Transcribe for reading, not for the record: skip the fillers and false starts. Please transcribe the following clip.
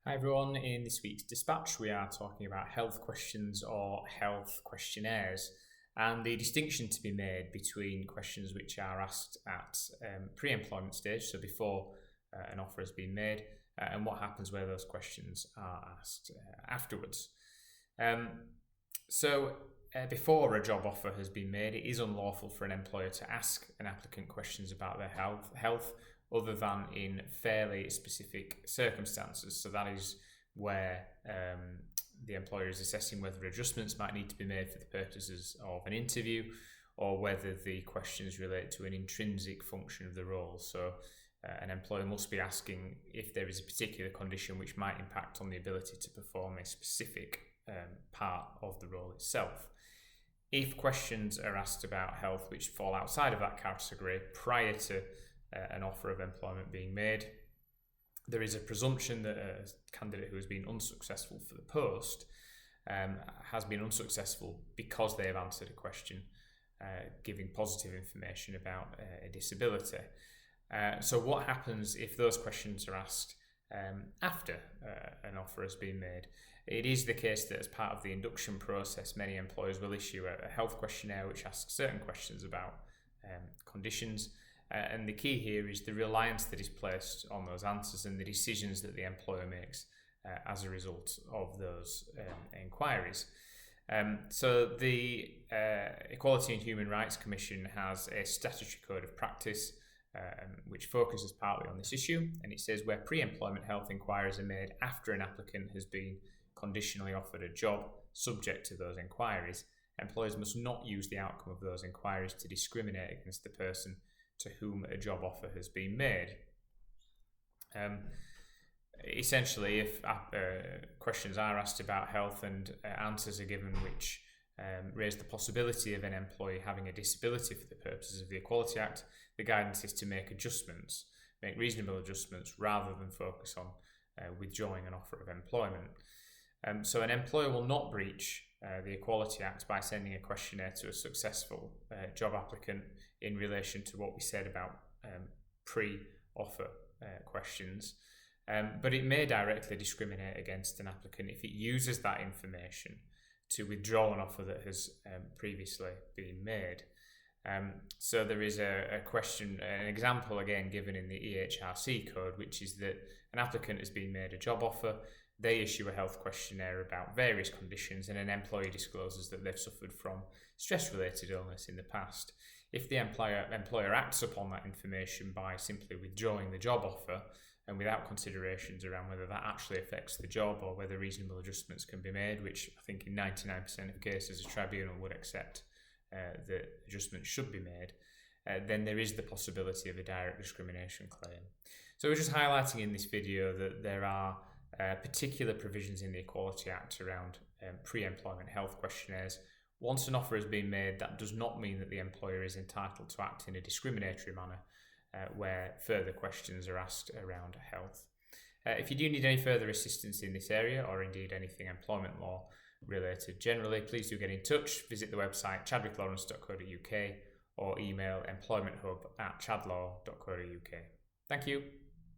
Hi everyone, in this week's dispatch we are talking about health questions or health questionnaires and the distinction to be made between questions which are asked at pre-employment stage, so before an offer has been made, and what happens where those questions are asked afterwards. Before a job offer has been made, it is unlawful for an employer to ask an applicant questions about their health other than in fairly specific circumstances. So that is where the employer is assessing whether adjustments might need to be made for the purposes of an interview, or whether the questions relate to an intrinsic function of the role. So an employer must be asking if there is a particular condition which might impact on the ability to perform a specific part of the role itself. If questions are asked about health which fall outside of that category prior to an offer of employment being made, there is a presumption that a candidate who has been unsuccessful for the post has been unsuccessful because they have answered a question giving positive information about a disability. So what happens if those questions are asked after an offer has been made? It is the case that as part of the induction process, many employers will issue a health questionnaire which asks certain questions about conditions. And the key here is the reliance that is placed on those answers and the decisions that the employer makes as a result of those inquiries. So the Equality and Human Rights Commission has a statutory code of practice which focuses partly on this issue, and it says where pre-employment health inquiries are made after an applicant has been conditionally offered a job subject to those inquiries, employers must not use the outcome of those inquiries to discriminate against the person to whom a job offer has been made. Essentially, if questions are asked about health and answers are given which raise the possibility of an employee having a disability for the purposes of the Equality Act, the guidance is to make reasonable adjustments rather than focus on withdrawing an offer of employment. So an employer will not breach the Equality Act by sending a questionnaire to a successful job applicant in relation to what we said about pre-offer questions, but it may directly discriminate against an applicant if it uses that information to withdraw an offer that has previously been made. So there is an example again given in the EHRC code, which is that an applicant has been made a job offer, they issue a health questionnaire about various conditions, and an employee discloses that they've suffered from stress-related illness in the past. If the employer acts upon that information by simply withdrawing the job offer and without considerations around whether that actually affects the job or whether reasonable adjustments can be made, which I think in 99% of cases a tribunal would accept that adjustments should be made, then there is the possibility of a direct discrimination claim. So we're just highlighting in this video that there are particular provisions in the Equality Act around pre-employment health questionnaires. Once an offer has been made, that does not mean that the employer is entitled to act in a discriminatory manner where further questions are asked around health. If you do need any further assistance in this area, or indeed anything employment law related generally, please do get in touch. Visit the website chadwicklawrence.co.uk or email employmenthub@chadlaw.co.uk. Thank you.